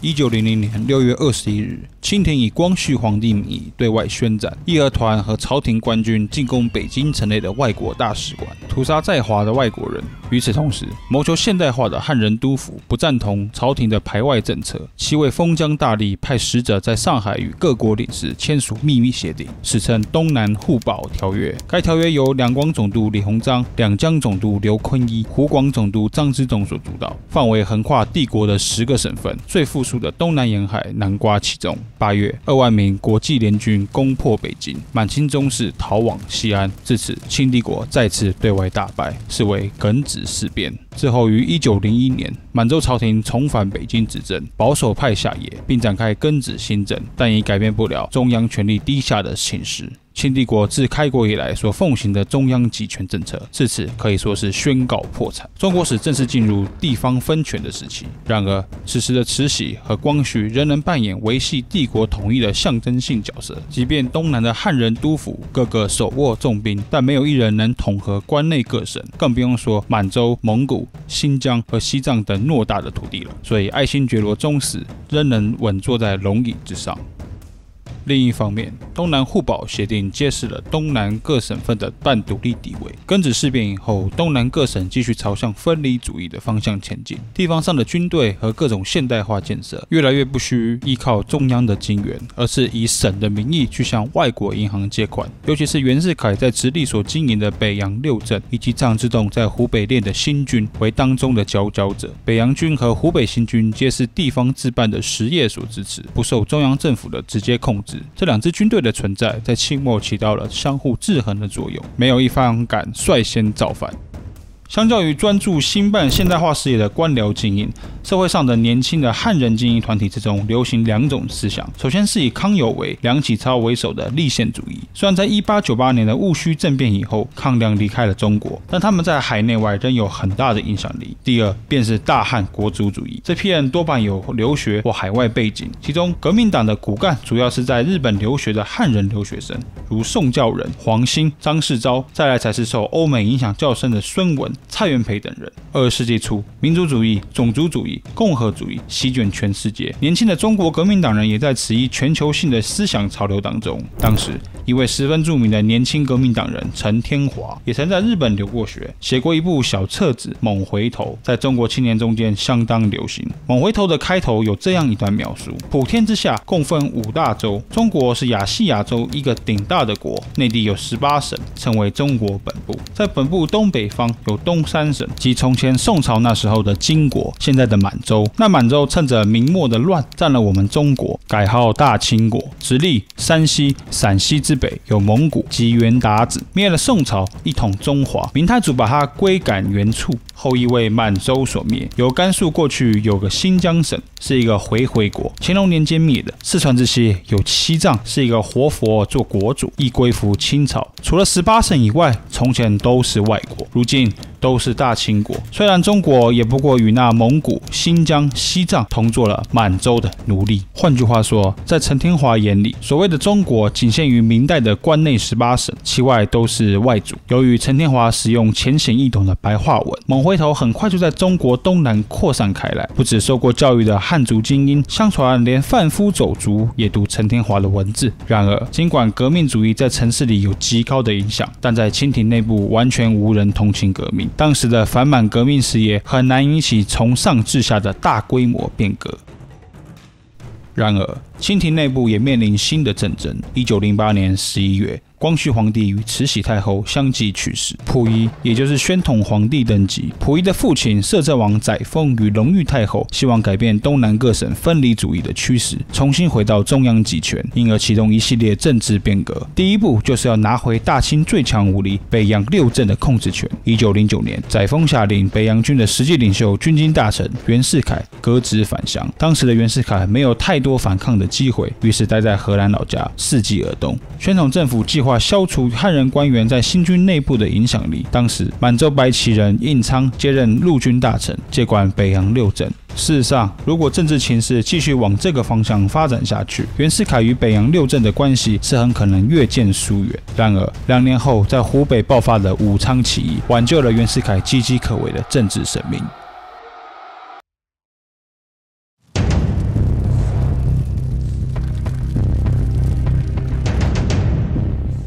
1900年6月21日，清廷以光绪皇帝名义对外宣战，义和团和朝廷官军进攻北京城内的外国大使馆，屠杀在华的外国人。与此同时，谋求现代化的汉人督府不赞同朝廷的排外政策，其为封疆大吏派使者在上海与各国领事签署秘密协定，史称《东南互保条约》。该条约由两广总督李鸿章、两江总督刘坤一、湖广总督张之洞所主导，范围横跨帝国的10个省份，最富庶的东南沿海南瓜其中。8月，2万名国际联军攻破北京，满清宗室逃往西安。至此，清帝国再次对外大败，是为庚子事变。之后于1901年，满洲朝廷重返北京执政，保守派下野，并展开庚子新政，但已改变不了中央权力低下的情势。清帝国自开国以来所奉行的中央集权政策，至此可以说是宣告破产。中国史正式进入地方分权的时期。然而，此时的慈禧和光绪仍能扮演维系帝国统一的象征性角色。即便东南的汉人督府个个手握重兵，但没有一人能统合关内各省，更不用说满洲、蒙古、新疆和西藏等偌大的土地了。所以，爱新觉罗终死，仍能稳坐在龙椅之上。另一方面，东南互保协定揭示了东南各省份的半独立地位。庚子事变以后，东南各省继续朝向分离主义的方向前进，地方上的军队和各种现代化建设越来越不需依靠中央的金援，而是以省的名义去向外国银行借款。尤其是袁世凯在直隶所经营的北洋六镇，以及张之洞在湖北练的新军为当中的佼佼者。北洋军和湖北新军皆是地方自办的实业所支持，不受中央政府的直接控制。这两支军队的存在，在清末起到了相互制衡的作用，没有一方敢率先造反。相较于专注兴办现代化事业的官僚精英，社会上的年轻的汉人精英团体之中流行2种思想。首先是以康有为、梁启超为首的立宪主义。虽然在1898年的戊戌政变以后，康梁离开了中国，但他们在海内外仍有很大的影响力。第二便是大汉国族主义，这批人多半有留学或海外背景，其中革命党的骨干主要是在日本留学的汉人留学生，如宋教仁、黄兴、张世钊，再来才是受欧美影响较深的孙文、蔡元培等人。20世纪初，民族主义、种族主义、共和主义席卷全世界，年轻的中国革命党人也在此一全球性的思想潮流当中。当时，一位十分著名的年轻革命党人陈天华，也曾在日本留过学，写过一部小册子《猛回头》，在中国青年中间相当流行。《猛回头》的开头有这样一段描述：普天之下共分5大洲，中国是亚细亚洲一个顶大的国，内地有18省，称为中国本部。在本部东北方有东3省，即从前宋朝那时候的金国，现在的满洲。那满洲趁着明末的乱，占了我们中国，改号大清国。直隶、山西、陕西之北有蒙古及元达子，灭了宋朝，一统中华。明太祖把它归赶原处，后亦为满洲所灭。由甘肃过去有个新疆省，是一个回国，乾隆年间灭的。四川这些有西藏，是一个活佛做国主，亦归附清朝。除了18省以外，从前都是外国，如今都是大清国。虽然中国也不过与那蒙古、新疆、西藏同做了满洲的奴隶。换句话说，在陈天华眼里，所谓的中国仅限于明代的关内18省，其外都是外族。由于陈天华使用浅显易懂的白话文，猛回头很快就在中国东南扩散开来。不只受过教育的汉族精英，相传连贩夫走卒也读陈天华的文字。然而，尽管革命主义在城市里有极高的影响，但在清廷内部完全无人同情革命。当时的反满革命事业很难引起从上至下的大规模变革。然而，清廷内部也面临新的政争。1908年11月，光绪皇帝与慈禧太后相继去世，溥仪也就是宣统皇帝登基。溥仪的父亲摄政王载沣与隆裕太后希望改变东南各省分离主义的趋势，重新回到中央集权，因而启动一系列政治变革。第一步就是要拿回大清最强武力北洋6镇的控制权。1909年，载沣下令北洋军的实际领袖军机大臣袁世凯革职返乡。当时的袁世凯没有太多反抗的机会，于是待在荷兰老家伺机而动。宣统政府计划消除汉人官员在新军内部的影响力。当时，满洲白旗人应昌接任陆军大臣，接管北洋6镇。事实上，如果政治情势继续往这个方向发展下去，袁世凯与北洋6镇的关系是很可能越渐疏远。然而，2年后在湖北爆发的武昌起义，挽救了袁世凯岌岌可危的政治生命。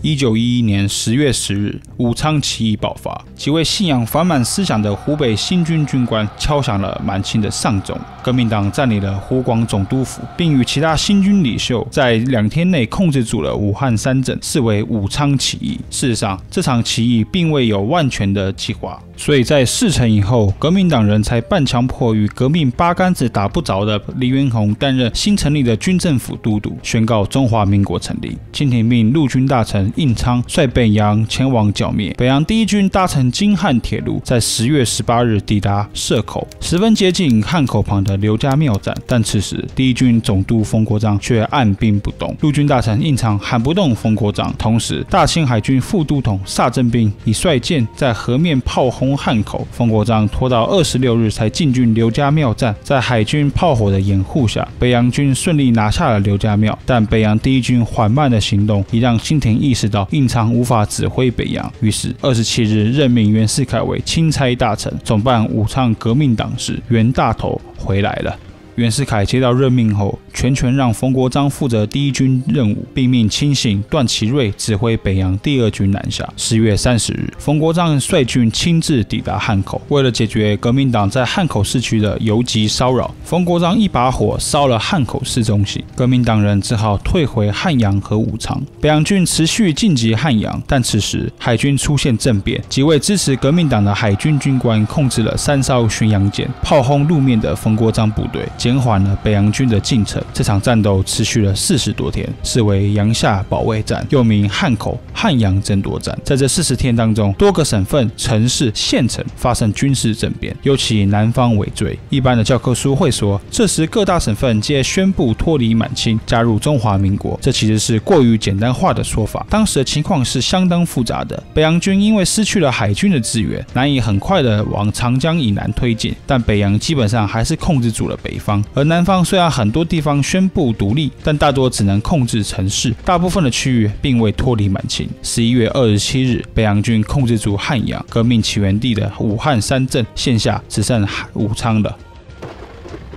1911年10月10日，武昌起义爆发，几位信仰反满思想的湖北新军军官敲响了满清的丧钟。革命党占领了湖广总督府，并与其他新军领袖在2天内控制住了武汉3镇，视为武昌起义。事实上，这场起义并未有万全的计划，所以在事成以后，革命党人才半强迫与革命八竿子打不着的黎元洪担任新成立的军政府都督，宣告中华民国成立。清廷命陆军大臣应昌率北洋前往剿灭。北洋第一军搭乘京汉铁路，在10月18日抵达社口，十分接近汉口旁的刘家庙站。但此时第一军总督冯国璋却按兵不动，陆军大臣应昌喊不动冯国璋。同时，大清海军副都统萨正斌已率舰在河面炮轰汉口，冯国璋拖到26日才进军刘家庙站。在海军炮火的掩护下，北洋军顺利拿下了刘家庙。但北洋第一军缓慢的行动已让清廷意识到应昌无法指挥北洋，于是27日任命袁世凯为钦差大臣，总办武昌革命党事。袁大头回来了。袁世凯接到任命后，全权让冯国璋负责第一军任务，并命亲信段祺瑞指挥北洋第二军南下。10月30日，冯国璋率军亲自抵达汉口。为了解决革命党在汉口市区的游击骚扰，冯国璋一把火烧了汉口市中心，革命党人只好退回汉阳和武昌。北洋军持续进击汉阳，但此时海军出现政变，几位支持革命党的海军军官控制了3艘巡洋舰，炮轰路面的冯国璋部队，减缓了北洋军的进程。这场战斗持续了40多天，视为阳夏保卫战，又名汉口、汉阳争夺战。在这40天当中，多个省份、城市、县城发生军事政变，尤其南方为最。一般的教科书会说，这时各大省份皆宣布脱离满清，加入中华民国。这其实是过于简单化的说法。当时的情况是相当复杂的。北洋军因为失去了海军的资源，难以很快的往长江以南推进，但北洋基本上还是控制住了北方。而南方虽然很多地方宣布独立，但大多只能控制城市，大部分的区域并未脱离满清。11月27日，北洋军控制住汉阳，革命起源地的武汉3镇现下只剩武昌了。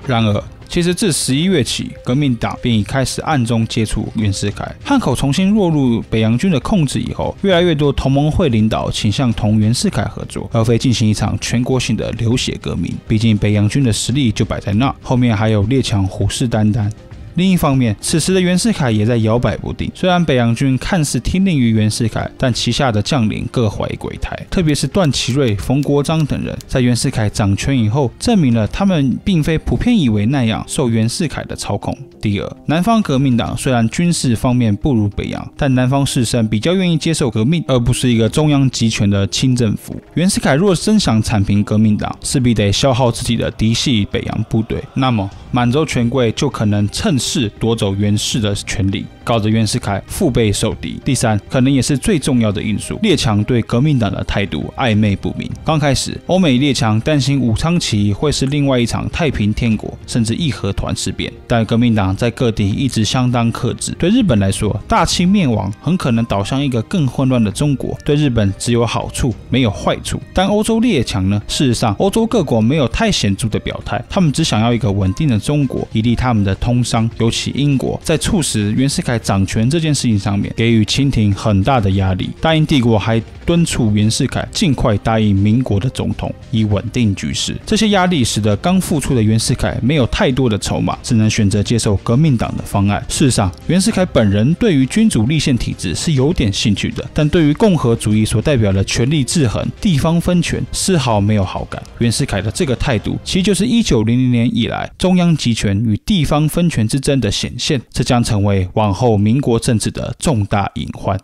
然而，其实自11月起，革命党便已开始暗中接触袁世凯。汉口重新落入北洋军的控制以后，越来越多同盟会领导倾向同袁世凯合作，而非进行一场全国性的流血革命。毕竟北洋军的实力就摆在那，后面还有列强虎视眈眈。另一方面，此时的袁世凯也在摇摆不定。虽然北洋军看似听令于袁世凯，但旗下的将领各怀鬼胎，特别是段祺瑞、冯国璋等人，在袁世凯掌权以后，证明了他们并非普遍以为那样受袁世凯的操控。第二，南方革命党虽然军事方面不如北洋，但南方士绅比较愿意接受革命，而不是一个中央集权的清政府。袁世凯若真想铲平革命党，势必得消耗自己的嫡系北洋部队，那么满洲权贵就可能趁势夺走袁氏的权力，搞得袁世凯腹背受敌。第三，可能也是最重要的因素，列强对革命党的态度暧昧不明。刚开始，欧美列强担心武昌起义会是另外一场太平天国，甚至义和团事变，但革命党在各地一直相当克制。对日本来说，大清灭亡很可能导向一个更混乱的中国，对日本只有好处没有坏处。但欧洲列强呢？事实上，欧洲各国没有太显著的表态，他们只想要一个稳定的中国，以利他们的通商。尤其英国在促使袁世凯掌权这件事情上面，给予清廷很大的压力。大英帝国还敦促袁世凯尽快答应民国的总统，以稳定局势。这些压力使得刚复出的袁世凯没有太多的筹码，只能选择接受革命党的方案。事实上，袁世凯本人对于君主立宪体制是有点兴趣的，但对于共和主义所代表的权力制衡、地方分权丝毫没有好感。袁世凯的这个态度，其实就是1900年以来中央集权与地方分权之争的显现，这将成为往后民国政治的重大隐患。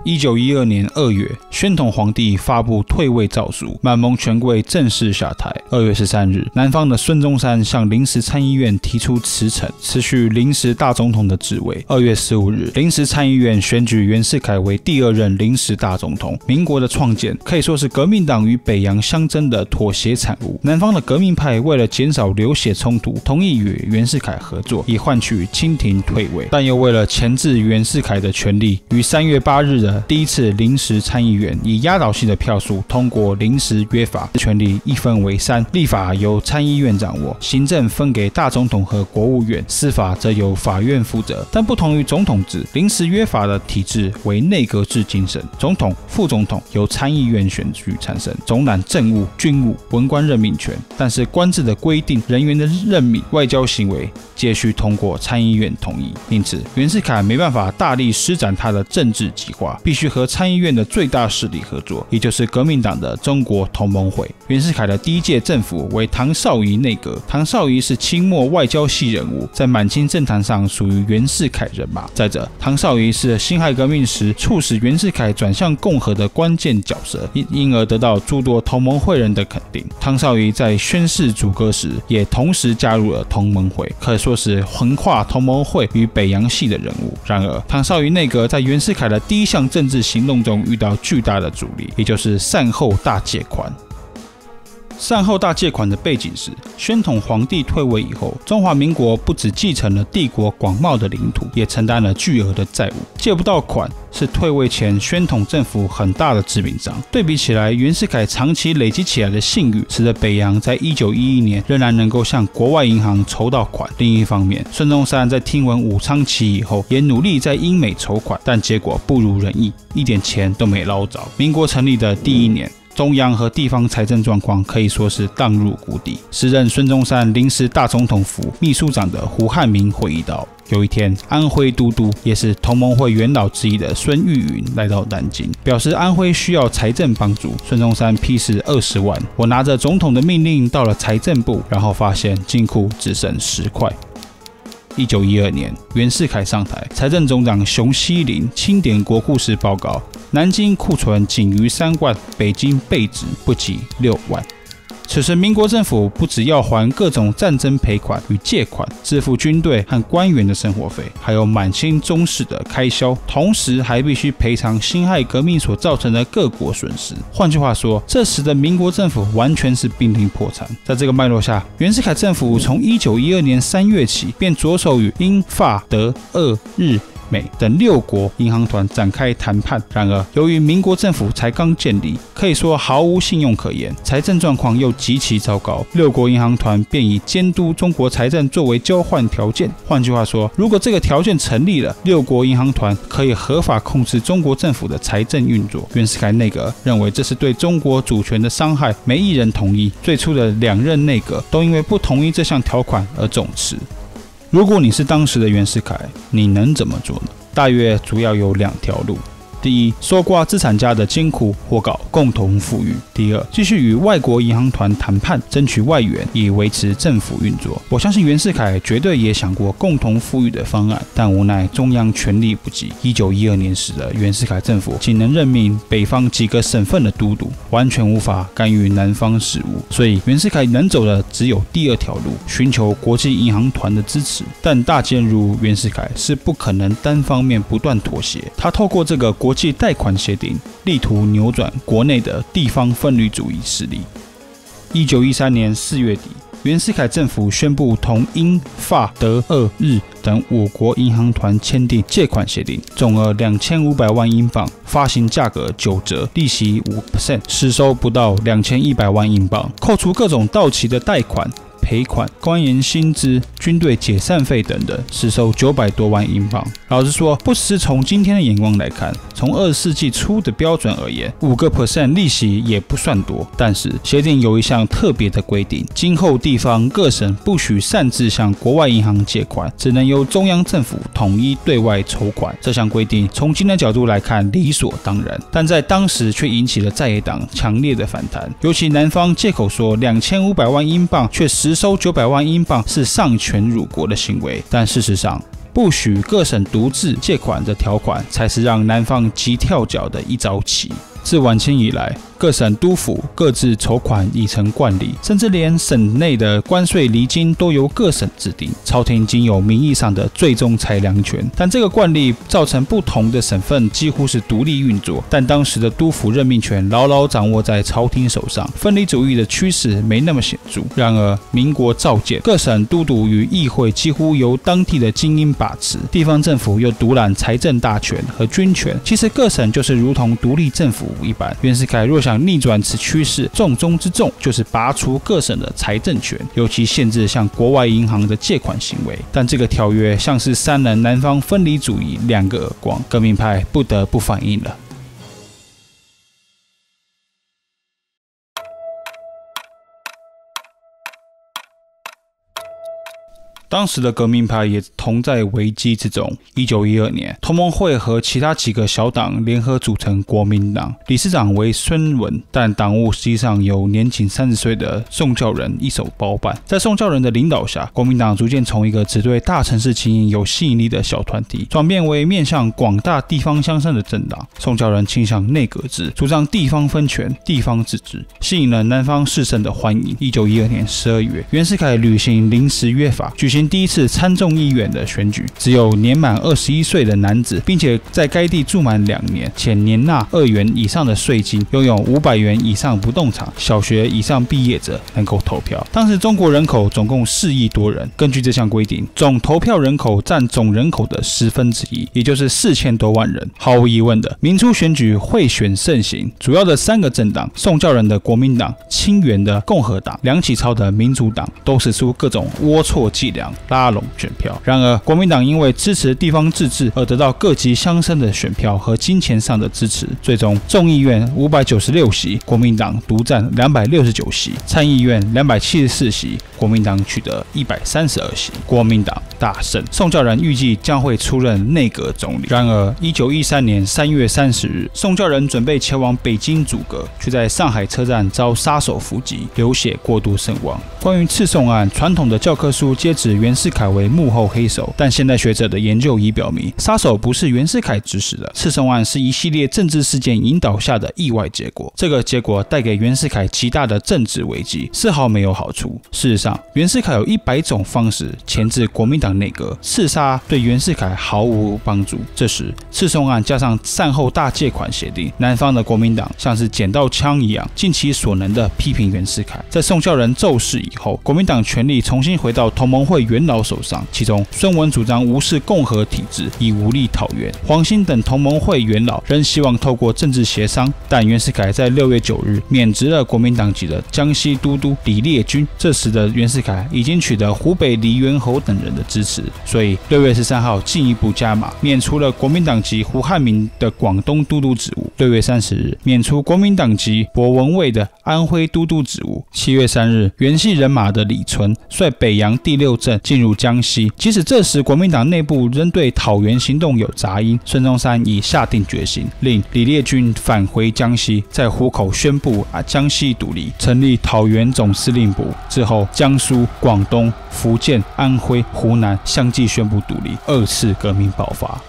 1912年2月，宣统皇帝发布退位诏书，满蒙权贵正式下台。2月13日，南方的孙中山向临时参议院提出辞呈，辞去临时大总统的职位。2月15日，临时参议院选举袁世凯为第2任临时大总统。民国的创建可以说是革命党与北洋相争的妥协产物。南方的革命派为了减少流血冲突，同意与袁世凯合作，以换取清廷退位，但又为了钳制袁世凯的权力，于3月8日的的第一次临时参议员以压倒性的票数通过临时约法，权力一分为三，立法由参议院掌握，行政分给大总统和国务院，司法则由法院负责。但不同于总统制，临时约法的体制为内阁制精神，总统、副总统由参议院选举产生，总揽政务、军务、文官任命权。但是官制的规定、人员的任命、外交行为皆需通过参议院同意。因此，袁世凯没办法大力施展他的政治计划，必须和参议院的最大势力合作，也就是革命党的中国同盟会。袁世凯的第一届政府为唐绍仪内阁，唐绍仪是清末外交系人物，在满清政坛上属于袁世凯人马。再者，唐绍仪是辛亥革命时促使袁世凯转向共和的关键角色，因而得到诸多同盟会人的肯定。唐绍仪在宣誓组阁时，也同时加入了同盟会，可说是横跨同盟会与北洋系的人物。然而，唐绍仪内阁在袁世凯的第一项政治行动中遇到巨大的阻力，也就是善后大借款。善后大借款的背景是，宣统皇帝退位以后，中华民国不只继承了帝国广袤的领土，也承担了巨额的债务。借不到款是退位前宣统政府很大的致命伤。对比起来，袁世凯长期累积起来的信誉，使得北洋在1911年仍然能够向国外银行筹到款。另一方面，孙中山在听闻武昌起义以后，也努力在英美筹款，但结果不如人意，一点钱都没捞着。民国成立的第一年，中央和地方财政状况可以说是荡入谷底。时任孙中山临时大总统府秘书长的胡汉民回忆道，有一天，安徽都督也是同盟会元老之一的孙玉云来到南京，表示安徽需要财政帮助。孙中山批示20万，我拿着总统的命令到了财政部，然后发现金库只剩10块。1912年，袁世凯上台，财政总长熊希龄清点国库时报告，南京库存仅余3万，北京备值不及6万。此时，民国政府不只要还各种战争赔款与借款，支付军队和官员的生活费，还有满清中士的开销，同时还必须赔偿辛亥革命所造成的各国损失。换句话说，这时的民国政府完全是濒临破产。在这个脉络下，袁世凯政府从1912年3月起，便着手与英、法、德、俄、日、美等6国银行团展开谈判。然而，由于民国政府才刚建立，可以说毫无信用可言，财政状况又极其糟糕，6国银行团便以监督中国财政作为交换条件。换句话说，如果这个条件成立了，6国银行团可以合法控制中国政府的财政运作。袁世凯内阁认为这是对中国主权的伤害，没一人同意。最初的2任内阁都因为不同意这项条款而总辞。如果你是当时的袁世凯，你能怎么做呢？大约主要有2条路。第一，搜刮资产家的金库或搞共同富裕。第二，继续与外国银行团谈判，争取外援以维持政府运作。我相信袁世凯绝对也想过共同富裕的方案，但无奈中央权力不济。1912年时的袁世凯政府仅能任命北方几个省份的都督，完全无法干预南方事务，所以袁世凯能走的只有第2条路，寻求国际银行团的支持。但大坚如袁世凯是不可能单方面不断妥协，他透过这个国际贷款协定，力图扭转国内的地方分离主义势力。1913年4月底，袁世凯政府宣布同英、法、德、俄、日等5国银行团签订借款协定，总额2500万英镑，发行价格9折，利息 5%， 实收不到2100万英镑，扣除各种到期的贷款、赔款、官员薪资、军队解散费等等，实收900多万英镑。老实说，不只是从今天的眼光来看，从20世纪初的标准而言，5% 利息也不算多。但是协定有一项特别的规定，今后地方各省不许擅自向国外银行借款，只能由中央政府统一对外筹款。这项规定从今天的角度来看理所当然，但在当时却引起了在野党强烈的反弹。尤其南方借口说2500万英镑，却实收900万英镑是丧权辱国的行为，但事实上，不许各省独自借款的条款，才是让南方急跳脚的一招棋。自晚清以来，各省督府各自筹款已成惯例，甚至连省内的关税厘金都由各省制定，朝廷仅有名义上的最终裁量权。但这个惯例造成不同的省份几乎是独立运作，但当时的督府任命权牢牢掌握在朝廷手上，分离主义的趋势没那么显著。然而，民国召见，各省都督与议会几乎由当地的精英把持，地方政府又独揽财政大权和军权。其实各省就是如同独立政府一般。袁世凯若想逆转此趋势，重中之重就是拔除各省的财政权，尤其限制向国外银行的借款行为。但这个条约像是扇了南方分离主义2个耳光，革命派不得不反应了。当时的革命派也同在危机之中。1912年，同盟会和其他几个小党联合组成国民党，理事长为孙文，但党务实际上由年仅30岁的宋教仁一手包办。在宋教仁的领导下，国民党逐渐从一个只对大城市精英有吸引力的小团体，转变为面向广大地方乡绅的政党。宋教仁倾向内阁制，主张地方分权、地方自治，吸引了南方士绅的欢迎。1912年12月，袁世凯履行临时约法，举行第一次参众议院的选举，只有年满21岁的男子，并且在该地住满2年，且年纳2元以上的税金，拥有500元以上不动产，小学以上毕业者能够投票。当时中国人口总共4亿多人，根据这项规定，总投票人口占总人口的1/10，也就是4000多万人。毫无疑问的，民初选举贿选盛行，主要的3个政党，宋教仁的国民党、清源的共和党、梁启超的民主党，都使出各种龌龊伎俩拉拢选票。然而，国民党因为支持地方自治而得到各级乡绅的选票和金钱上的支持，最终众议院596席，国民党独占269席；参议院274席，国民党取得132席，国民党大胜。宋教仁预计将会出任内阁总理。然而，1913年3月30日，宋教仁准备前往北京阻隔，却在上海车站遭杀手伏击，流血过度身亡。关于刺宋案，传统的教科书皆指袁世凯为幕后黑手，但现代学者的研究已表明，杀手不是袁世凯指使的，刺宋案是一系列政治事件引导下的意外结果。这个结果带给袁世凯极大的政治危机，丝毫没有好处。事实上，袁世凯有100种方式钳制国民党内阁，刺杀对袁世凯毫无帮助。这时，刺宋案加上善后大借款协定，南方的国民党像是捡到枪一样，尽其所能的批评袁世凯。在宋教仁骤逝以后，国民党权力重新回到同盟会元老手上，其中孙文主张无视共和体制，以武力讨袁；黄兴等同盟会元老仍希望透过政治协商，但袁世凯在6月9日免职了国民党籍的江西都督李烈钧。这时的袁世凯已经取得湖北黎元侯等人的支持，所以6月13号进一步加码，免除了国民党籍胡汉民的广东都督职务。6月30日，免除国民党籍博文蔚的安徽都督职务。7月3日，袁系人马的李纯率北洋第6镇进入江西。即使这时国民党内部仍对讨袁行动有杂音，孙中山已下定决心，令李烈钧返回江西，在湖口宣布江西独立，成立讨袁总司令部。之后，江苏、广东、福建、安徽、湖南相继宣布独立，2次革命爆发。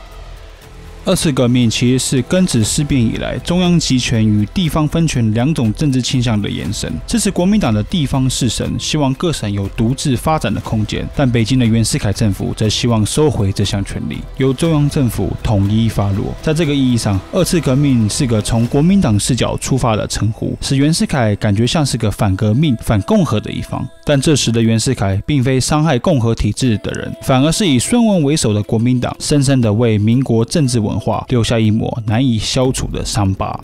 2次革命其实是庚子事变以来中央集权与地方分权2种政治倾向的延伸。支持国民党的地方士绅希望各省有独自发展的空间，但北京的袁世凯政府则希望收回这项权利，由中央政府统一发落。在这个意义上，2次革命是个从国民党视角出发的称呼，使袁世凯感觉像是个反革命、反共和的一方。但这时的袁世凯并非伤害共和体制的人，反而是以孙文为首的国民党，深深地为民国政治文化留下一抹难以消除的伤疤。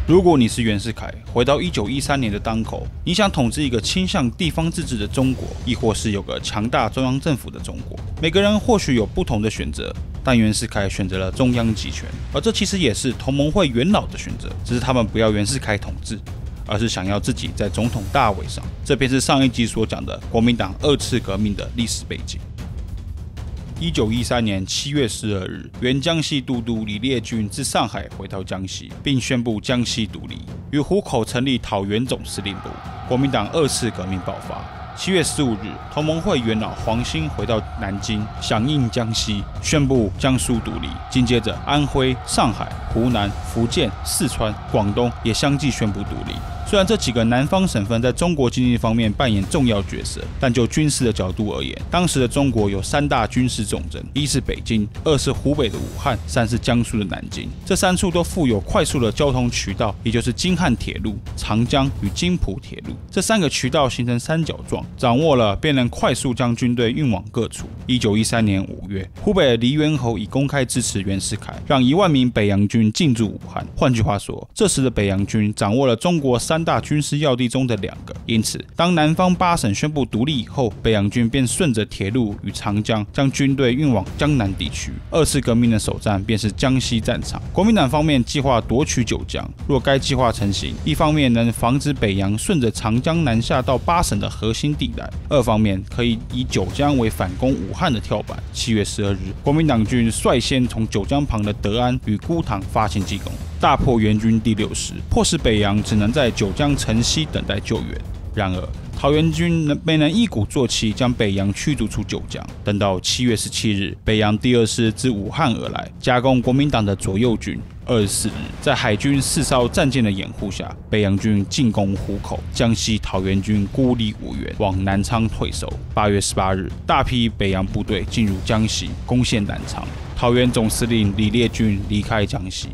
如果你是袁世凯，回到1913年的当口，你想统治一个倾向地方自治的中国，亦或是有个强大中央政府的中国？每个人或许有不同的选择，但袁世凯选择了中央集权，而这其实也是同盟会元老的选择，只是他们不要袁世凯统治，而是想要自己在总统大位上。这便是上一集所讲的国民党2次革命的历史背景。1913年7月12日，原江西都督李烈钧自上海回到江西，并宣布江西独立，于湖口成立桃园总司令部。国民党2次革命爆发。7月15日，同盟会元老黄兴回到南京，响应江西，宣布江苏独立。紧接着，安徽、上海、湖南、福建、四川、广东也相继宣布独立。虽然这几个南方省份在中国经济方面扮演重要角色，但就军事的角度而言，当时的中国有3大军事重镇：一是北京，二是湖北的武汉，三是江苏的南京。这3处都富有快速的交通渠道，也就是京汉铁路、长江与津浦铁路。这3个渠道形成三角状，掌握了便能快速将军队运往各处。1913年5月，湖北的黎元侯已公开支持袁世凯，让1万名北洋军进驻武汉。换句话说，这时的北洋军掌握了中国3大军事要地中的2个，因此，当南方8省宣布独立以后，北洋军便顺着铁路与长江将军队运往江南地区。2次革命的首战便是江西战场。国民党方面计划夺取九江，若该计划成型，一方面能防止北洋顺着长江南下到8省的核心地带，二方面可以以九江为反攻武汉的跳板。7月12日，国民党军率先从九江旁的德安与孤塘发起进攻，大破援军第6师，迫使北洋只能在九江城西等待救援。然而，桃园军没能一鼓作气将北洋驱逐出九江。等到7月17日，北洋第2师自武汉而来，夹攻国民党的左右军。24日，在海军4艘战舰的掩护下，北洋军进攻湖口，江西桃园军孤立无援，往南昌退守。8月18日，大批北洋部队进入江西，攻陷南昌。桃园总司令李烈钧离开江西。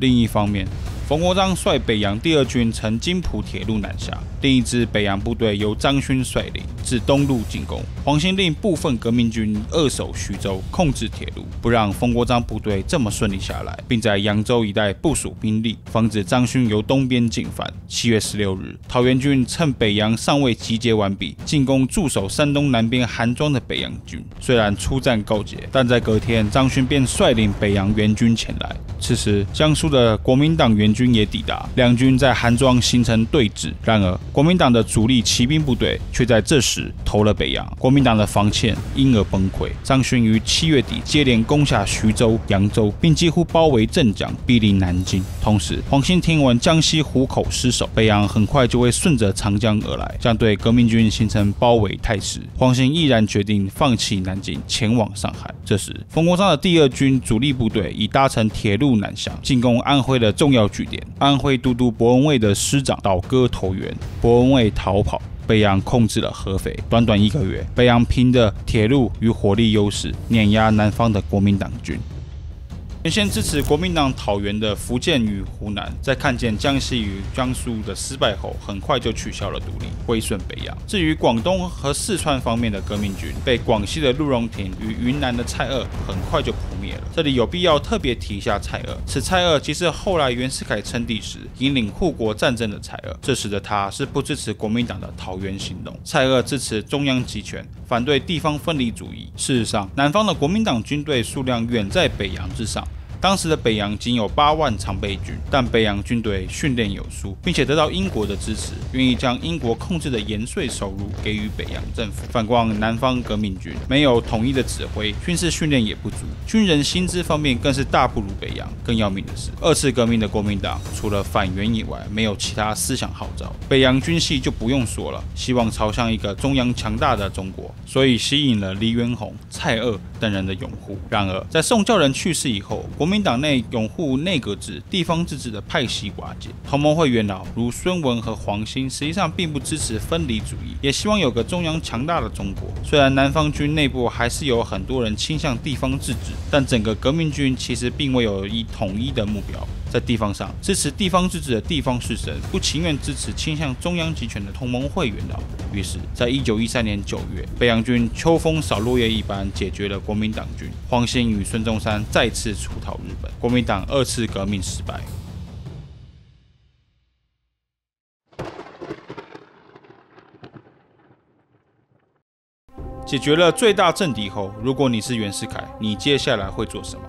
另一方面，冯国璋率北洋第2军乘津浦铁路南下，另一支北洋部队由张勋率领自东路进攻。黄兴令部分革命军扼守徐州，控制铁路，不让冯国璋部队这么顺利下来，并在扬州一带部署兵力，防止张勋由东边进犯。7月16日，桃园军趁北洋尚未集结完毕，进攻驻守山东南边韩庄的北洋军。虽然初战告捷，但在隔天，张勋便率领北洋援军前来。此时，江苏的国民党援军也抵达，两军在韩庄形成对峙。然而，国民党的主力骑兵部队却在这时投了北洋，国民党的防线因而崩溃。张勋于7月底接连攻下徐州、扬州，并几乎包围镇江，逼临南京。同时，黄兴听闻江西湖口失守，北洋很快就会顺着长江而来，将对革命军形成包围态势。黄兴毅然决定放弃南京，前往上海。这时，冯国璋的第2军主力部队已搭乘铁路南下，进攻安徽的重要据点。安徽都督伯文蔚的师长倒戈投援，伯文蔚逃跑。北洋控制了合肥，短短1个月，北洋凭着铁路与火力优势碾压南方的国民党军。原先支持国民党讨袁的福建与湖南，在看见江西与江苏的失败后，很快就取消了独立，归顺北洋。至于广东和四川方面的革命军，被广西的陆荣廷与云南的蔡锷很快就扑灭了。这里有必要特别提一下蔡锷，此蔡锷即是后来袁世凯称帝时引领护国战争的蔡锷。这时的他是不支持国民党的讨袁行动，蔡锷支持中央集权，反对地方分离主义。事实上，南方的国民党军队数量远在北洋之上。当时的北洋仅有8万常备军，但北洋军队训练有素，并且得到英国的支持，愿意将英国控制的盐税收入给予北洋政府。反观南方革命军，没有统一的指挥，军事训练也不足，军人薪资方面更是大不如北洋。更要命的是，2次革命的国民党除了反袁以外，没有其他思想号召。北洋军系就不用说了，希望朝向一个中央强大的中国，所以吸引了黎元洪、蔡锷等人的拥护。然而，在宋教仁去世以后，国民党内拥护内阁制、地方自治的派系瓦解，同盟会元老如孙文和黄兴实际上并不支持分离主义，也希望有个中央强大的中国。虽然南方军内部还是有很多人倾向地方自治，但整个革命军其实并未有一统一的目标。在地方上，支持地方自治的地方士绅不情愿支持倾向中央集权的同盟会元老，于是，在1913年9月，北洋军秋风扫落叶一般解决了国民党军，黄兴与孙中山再次出逃日本，国民党2次革命失败。解决了最大政敌后，如果你是袁世凯，你接下来会做什么？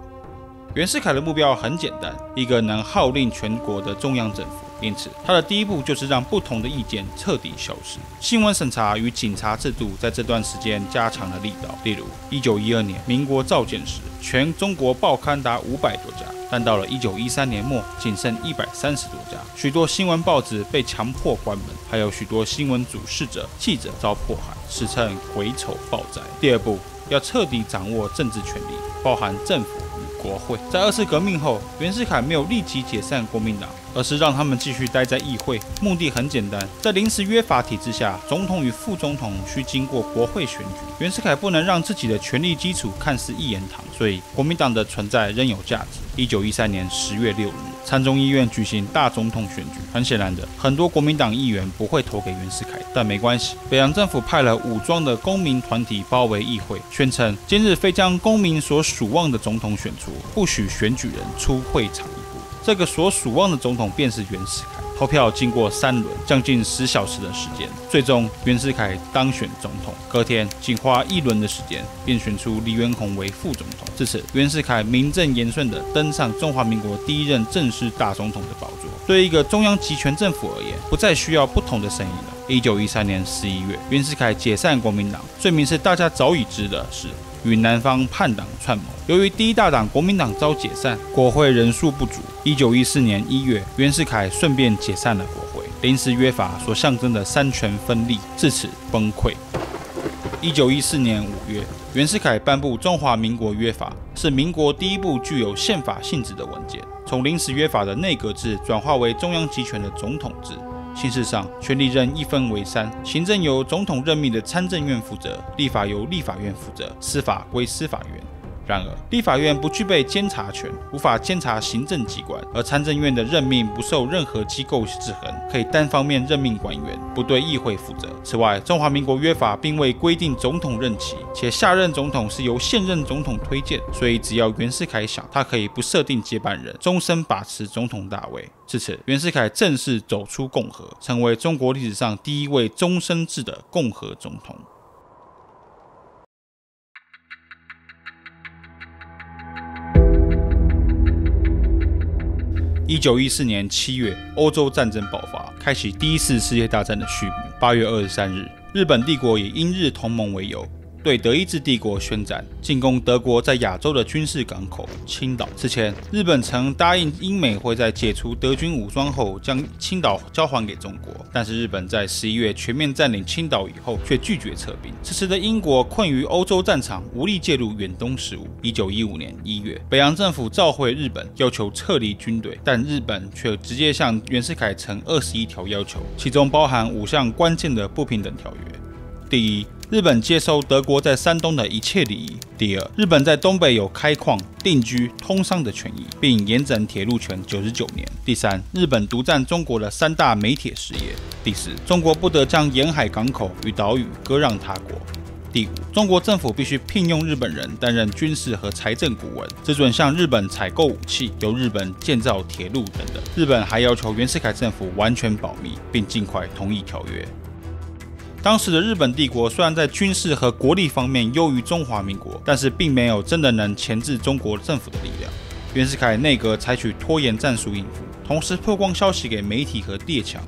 袁世凯的目标很简单，一个能号令全国的中央政府。因此，他的第一步就是让不同的意见彻底消失。新闻审查与警察制度在这段时间加强了力道。例如，1912年民国召见时，全中国报刊达500多家，但到了1913年末，仅剩130多家。许多新闻报纸被强迫关门，还有许多新闻主事者、记者遭迫害，史称癸丑暴灾。第二步，要彻底掌握政治权力，包含政府与国会。在2次革命后，袁世凯没有立即解散国民党，而是让他们继续待在议会。目的很简单，在临时约法体制下，总统与副总统需经过国会选举。袁世凯不能让自己的权力基础看似一言堂，所以国民党的存在仍有价值。1913年10月6日，参众议院举行大总统选举。很显然的，很多国民党议员不会投给袁世凯，但没关系，北洋政府派了武装的公民团体包围议会，宣称今日非将公民所属望的总统选出，不许选举人出会场一步。这个所属望的总统便是袁世凯。投票经过3轮，将近10小时的时间，最终袁世凯当选总统。隔天，仅花1轮的时间，便选出黎元洪为副总统。至此，袁世凯名正言顺地登上中华民国第一任正式大总统的宝座。对一个中央集权政府而言，不再需要不同的声音了。1913年11月，袁世凯解散国民党，罪名是大家早已知的事。与南方叛党串谋。由于第一大党国民党遭解散，国会人数不足。1914年1月，袁世凯顺便解散了国会，临时约法所象征的三权分立自此崩溃。1914年5月，袁世凯颁布中华民国约法，是民国第一部具有宪法性质的文件，从临时约法的内阁制转化为中央集权的总统制。形式上，权力任一分为3，行政由总统任命的参政院负责，立法由立法院负责，司法归司法院。然而，立法院不具备监察权，无法监察行政机关，而参政院的任命不受任何机构制衡，可以单方面任命官员，不对议会负责。此外，中华民国约法并未规定总统任期，且下任总统是由现任总统推荐，所以只要袁世凯想，他可以不设定接班人，终身把持总统大位。至此，袁世凯正式走出共和，成为中国历史上第一位终身制的共和总统。1914年7月，欧洲战争爆发，开启第一次世界大战的序幕。8月23日，日本帝国以英日同盟为由，对德意志帝国宣战，进攻德国在亚洲的军事港口青岛。此前，日本曾答应英美会在解除德军武装后将青岛交还给中国，但是日本在11月全面占领青岛以后，却拒绝撤兵。此时的英国困于欧洲战场，无力介入远东事务。1915年1月，北洋政府召回日本，要求撤离军队，但日本却直接向袁世凯呈21条要求，其中包含5项关键的不平等条约。第一，日本接收德国在山东的一切利益。第二，日本在东北有开矿、定居、通商的权益，并延展铁路权99年。第三，日本独占中国的3大煤铁事业。第四，中国不得将沿海港口与岛屿割让他国。第五，中国政府必须聘用日本人担任军事和财政顾问，只准向日本采购武器，由日本建造铁路等等。日本还要求袁世凯政府完全保密，并尽快同意条约。当时的日本帝国虽然在军事和国力方面优于中华民国，但是并没有真的能钳制中国政府的力量。袁世凯内阁采取拖延战术应付，同时曝光消息给媒体和列强。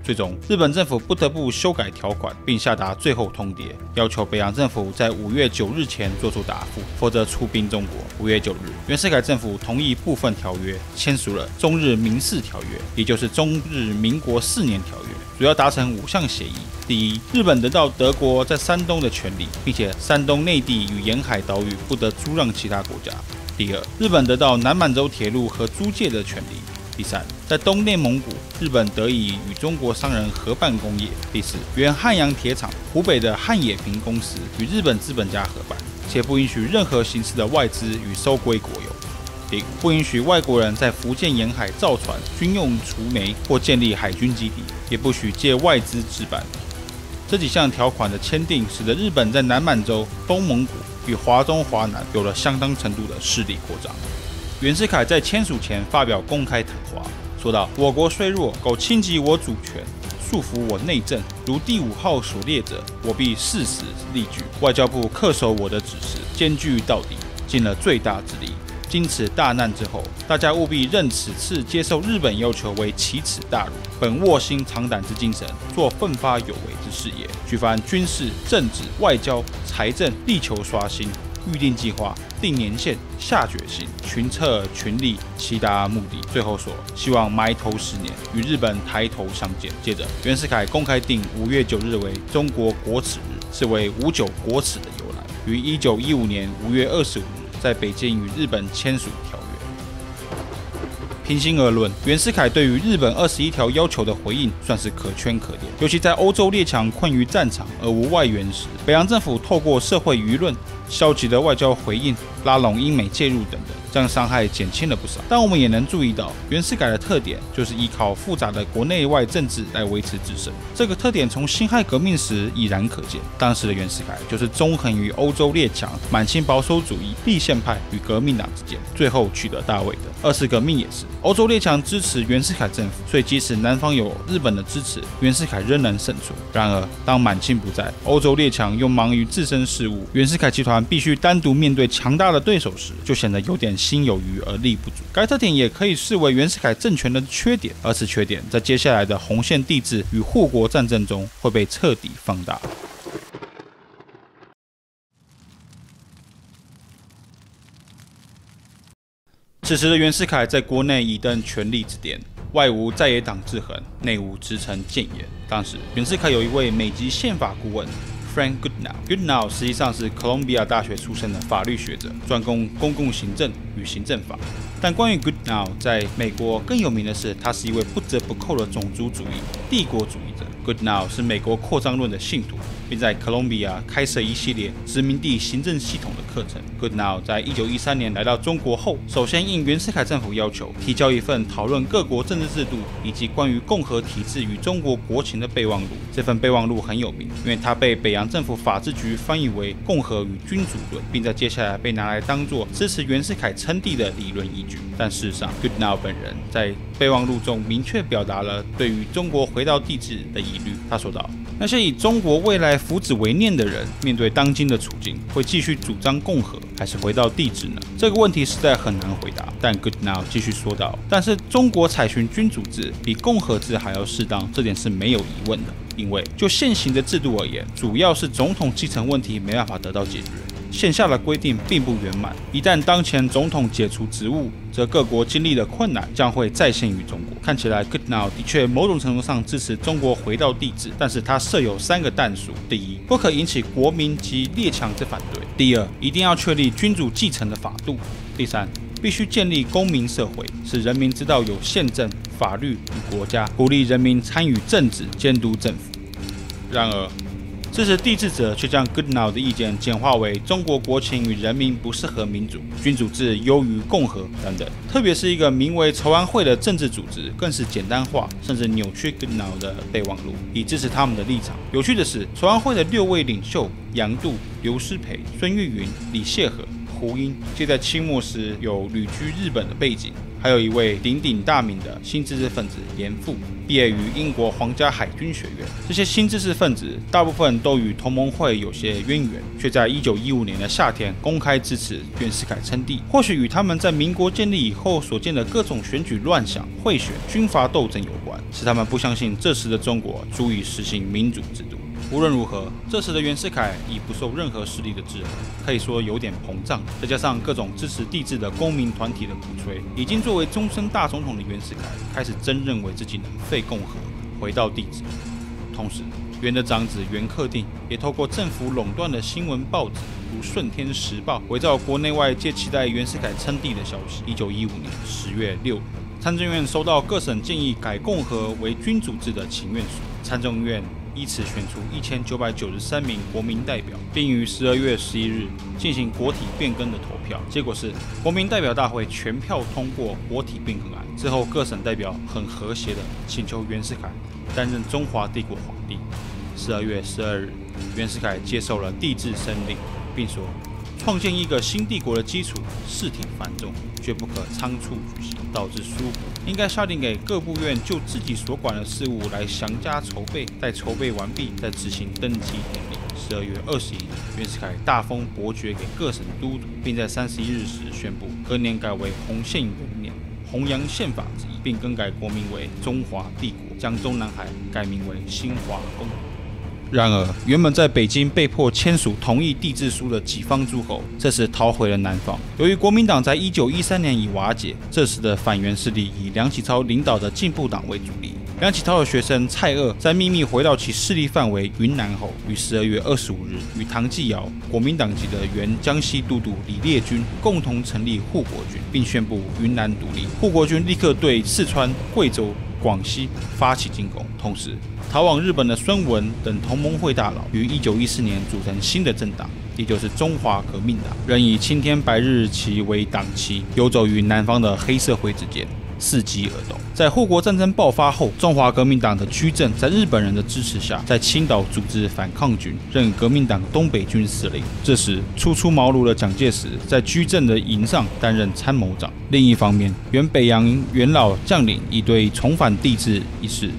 最终，日本政府不得不修改条款，并下达最后通牒，要求北洋政府在5月9日前做出答复，否则出兵中国。5月9日，袁世凯政府同意部分条约，签署了中日民事条约，也就是中日民国4年条约，主要达成5项协议。第一，日本得到德国在山东的权利，并且山东内地与沿海岛屿不得租让其他国家。第二，日本得到南满洲铁路和租界的权利。第三，在东内蒙古，日本得以与中国商人合办工业。第四，原汉阳铁厂湖北的汉冶萍公司与日本资本家合办，且不允许任何形式的外资与收归国有。第五，不允许外国人在福建沿海造船、军用储煤或建立海军基地，也不许借外资置办。这几项条款的签订，使得日本在南满洲、东蒙古与华中、华南有了相当程度的势力扩张。袁世凯在签署前发表公开谈话，说道：“我国虽弱，苟侵及我主权，束缚我内政，如第5号所列者，我必誓死力拒。外交部恪守我的指示，艰巨到底，尽了最大之力。经此大难之后，大家务必认此次接受日本要求为奇耻大辱，本卧薪尝胆之精神，做奋发有为之事业，举凡军事、政治、外交、财政，力求刷新。预定计划、定年限、下决心、群策群力，其达目的。最后说，希望埋头10年，与日本抬头相见。接着，袁世凯公开定5月9日为中国国耻日，是为59国耻的由来。于1915年5月25日，在北京与日本签署条约。平心而论，袁世凯对于日本21条要求的回应算是可圈可点。尤其在欧洲列强困于战场而无外援时，北洋政府透过社会舆论、消极的外交回应、拉拢英美介入等等，将伤害减轻了不少。但我们也能注意到，袁世凯的特点就是依靠复杂的国内外政治来维持自身。这个特点从辛亥革命时已然可见。当时的袁世凯就是纵横于欧洲列强、满清保守主义、立宪派与革命党之间，最后取得大位的。2次革命也是，欧洲列强支持袁世凯政府，所以即使南方有日本的支持，袁世凯仍能胜出。然而，当满清不在，欧洲列强又忙于自身事务，袁世凯集团必须单独面对强大的对手时，就显得有点心有余而力不足。该特点也可以视为袁世凯政权的缺点，而此缺点在接下来的洪宪帝制与护国战争中会被彻底放大。此时的袁世凯在国内已登权力之巅，外无在野党制衡，内无直臣谏言。当时，袁世凯有一位美籍宪法顾问 Frank Goodnow 实际上是哥伦比亚大学出身的法律学者，专攻公共行政与行政法。但关于 Goodnow 在美国更有名的是，他是一位不折不扣的种族主义、帝国主义者。Goodnow 是美国扩张论的信徒，并在哥伦比亚开设一系列殖民地行政系统的课程。Goodnow 在1913年来到中国后，首先应袁世凯政府要求，提交一份讨论各国政治制度以及关于共和体制与中国国情的备忘录。这份备忘录很有名，因为它被北洋政府法制局翻译为《共和与君主论》，并在接下来被拿来当作支持袁世凯称帝的理论依据。但事实上 ，Goodnow 本人在备忘录中明确表达了对于中国回到帝制的疑虑。他说道：“那些以中国未来福祉为念的人，面对当今的处境，会继续主张共和，还是回到帝制呢？这个问题实在很难回答。”但 Goodnow 继续说道：“但是中国采取君主制比共和制还要适当，这点是没有疑问的。因为就现行的制度而言，主要是总统继承问题没办法得到解决。”线下的规定并不圆满，一旦当前总统解除职务，则各国经历的困难将会再现于中国。看起来 Goodnow 的确某种程度上支持中国回到帝制，但是他设有3个但书：第一，不可引起国民及列强之反对；第二，一定要确立君主继承的法度；第三，必须建立公民社会，使人民知道有宪政、法律与国家，鼓励人民参与政治，监督政府。然而，支持帝制者却将 Goodnow 的意见简化为中国国情与人民不适合民主，君主制优于共和等等。特别是一个名为筹安会的政治组织，更是简单化甚至扭曲 Goodnow 的备忘录，以支持他们的立场。有趣的是，筹安会的6位领袖杨度、刘师培、孙玉云、李谢和、胡英，皆在清末时有旅居日本的背景。还有一位鼎鼎大名的新知识分子严复，毕业于英国皇家海军学院。这些新知识分子大部分都与同盟会有些渊源，却在1915年的夏天公开支持袁世凯称帝。或许与他们在民国建立以后所见的各种选举乱象、贿选、军阀斗争有关，使他们不相信这时的中国足以实行民主制度。无论如何，这时的袁世凯已不受任何势力的制衡，可以说有点膨胀。再加上各种支持帝制的公民团体的鼓吹，已经作为终身大总统的袁世凯开始真认为自己能废共和，回到帝制。同时，袁的长子袁克定也透过政府垄断的新闻报纸，如《顺天时报》，围绕国内外皆期待袁世凯称帝的消息。1915年10月6日，参政院收到各省建议改共和为君主制的请愿书，参众院依此选出1993名国民代表，并于12月11日进行国体变更的投票。结果是国民代表大会全票通过国体变更案。之后，各省代表很和谐地请求袁世凯担任中华帝国皇帝。12月12日，袁世凯接受了帝制申令，并说：“创建一个新帝国的基础，事挺繁重，绝不可仓促举行，导致疏忽。应该下令给各部院就自己所管的事务来详加筹备，待筹备完毕，再执行登基典礼。12月21日，袁世凯大封伯爵给各省都督，并在31日时宣布，隔年改为洪宪元年，弘扬宪法之意，并更改国名为中华帝国，将中南海改名为新华公国。然而，原本在北京被迫签署同意帝制书的几方诸侯，这时逃回了南方。由于国民党在1913年已瓦解，这时的反袁势力以梁启超领导的进步党为主力。梁启超的学生蔡锷在秘密回到其势力范围云南后，于12月25日与唐继尧、国民党籍的原江西都督李烈钧共同成立护国军，并宣布云南独立。护国军立刻对四川、贵州、广西发起进攻，同时逃往日本的孙文等同盟会大佬于1914年组成新的政党，也就是中华革命党，仍以青天白日旗为党旗，游走于南方的黑社会之间，伺机而动。在护国战争爆发后，中华革命党的居正在日本人的支持下，在青岛组织反抗军，任革命党东北军司令。这时，初出茅庐的蒋介石在居正的营上担任参谋长。另一方面，原北洋元老将领已对重返帝制一事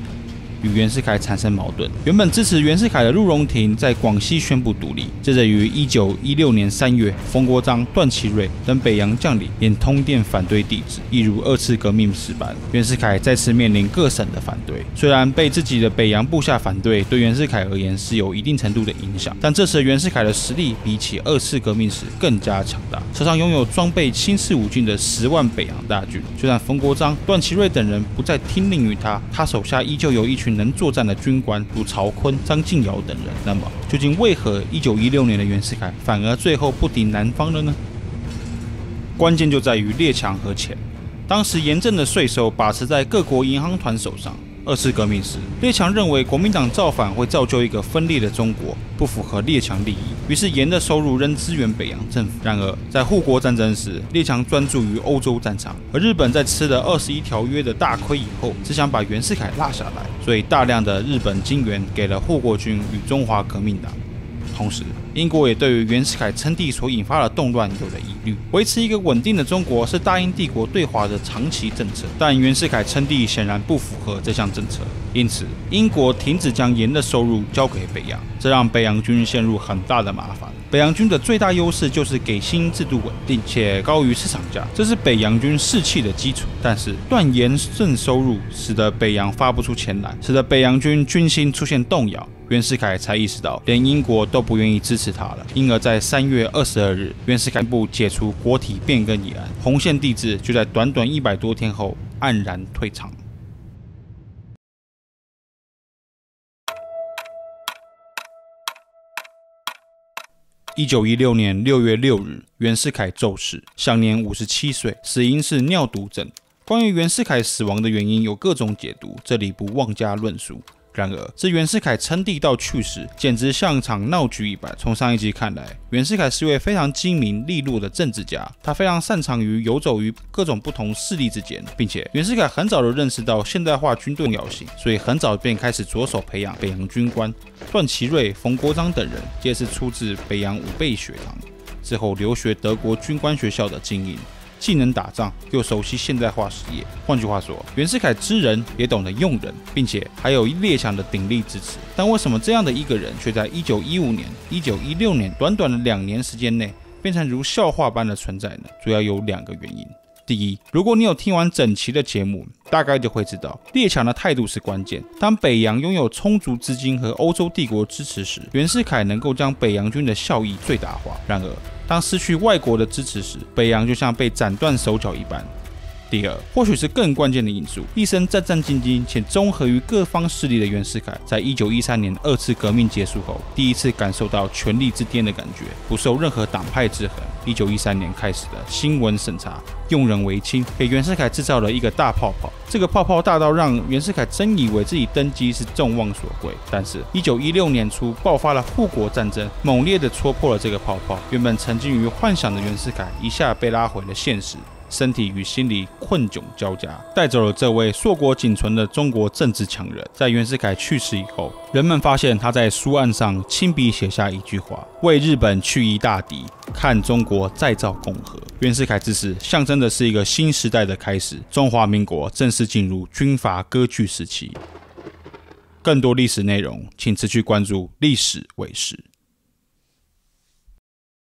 与袁世凯产生矛盾。原本支持袁世凯的陆荣廷在广西宣布独立，接着于1916年3月，冯国璋、段祺瑞等北洋将领沿通电反对帝制，一如二次革命时般，袁世凯再次面临各省的反对。虽然被自己的北洋部下反对，对袁世凯而言是有一定程度的影响，但这时袁世凯的实力比起二次革命时更加强大，手上拥有装备新式武军的10万北洋大军。就算冯国璋、段祺瑞等人不再听令于他，他手下依旧有一群能作战的军官，如曹锟、张敬尧等人。那么，究竟为何1916年的袁世凯反而最后不敌南方了呢？关键就在于列强和钱。当时严正的税收把持在各国银行团手上。二次革命时，列强认为国民党造反会造就一个分裂的中国，不符合列强利益，于是盐的收入仍支援北洋政府。然而，在护国战争时，列强专注于欧洲战场，而日本在吃了21条约的大亏以后，只想把袁世凯拉下来，所以大量的日本金元给了护国军与中华革命党。同时，英国也对于袁世凯称帝所引发的动乱有了疑虑。维持一个稳定的中国是大英帝国对华的长期政策，但袁世凯称帝显然不符合这项政策，因此英国停止将盐的收入交给北洋，这让北洋军陷入很大的麻烦。北洋军的最大优势就是给薪制度稳定且高于市场价，这是北洋军士气的基础。但是断盐挣收入使得北洋发不出钱来，使得北洋军军心出现动摇。袁世凯才意识到，连英国都不愿意支持他了，因而在3月22日，袁世凯宣布解除国体变更议案，洪宪帝制就在短短100多天后黯然退场。1916年6月6日，袁世凯骤逝，享年57岁，死因是尿毒症。关于袁世凯死亡的原因有各种解读，这里不妄加论述。然而，自袁世凯称帝到去世，简直像场闹剧一般。从上一集看来，袁世凯是位非常精明利落的政治家，他非常擅长于游走于各种不同势力之间，并且袁世凯很早就认识到现代化军队的重要性，所以很早便开始着手培养北洋军官。段祺瑞、冯国璋等人皆是出自北洋武备学堂，之后留学德国军官学校的精英。既能打仗，又熟悉现代化实业。换句话说，袁世凯知人，也懂得用人，并且还有列强的鼎力支持。但为什么这样的一个人，却在1915年、1916年短短的2年时间内，变成如笑话般的存在呢？主要有2个原因。第一，如果你有听完整期的节目，大概就会知道，列强的态度是关键。当北洋拥有充足资金和欧洲帝国支持时，袁世凯能够将北洋军的效益最大化。然而，当失去外国的支持时，北洋就像被斩断手脚一般。第二，或许是更关键的因素，一生战战兢兢且综合于各方势力的袁世凯，在1913年2次革命结束后，第一次感受到权力之巅的感觉，不受任何党派制衡。1913年开始的新闻审查，用人为亲，给袁世凯制造了一个大泡泡。这个泡泡大到让袁世凯真以为自己登基是众望所归。但是1916年初爆发了护国战争，猛烈地戳破了这个泡泡。原本沉浸于幻想的袁世凯，一下被拉回了现实。身体与心理困窘交加，带走了这位硕果仅存的中国政治强人。在袁世凯去世以后，人们发现他在书案上亲笔写下一句话：“为日本去一大敌，看中国再造共和。”袁世凯之死象征的是一个新时代的开始，中华民国正式进入军阀割据时期。更多历史内容，请持续关注历史卫视。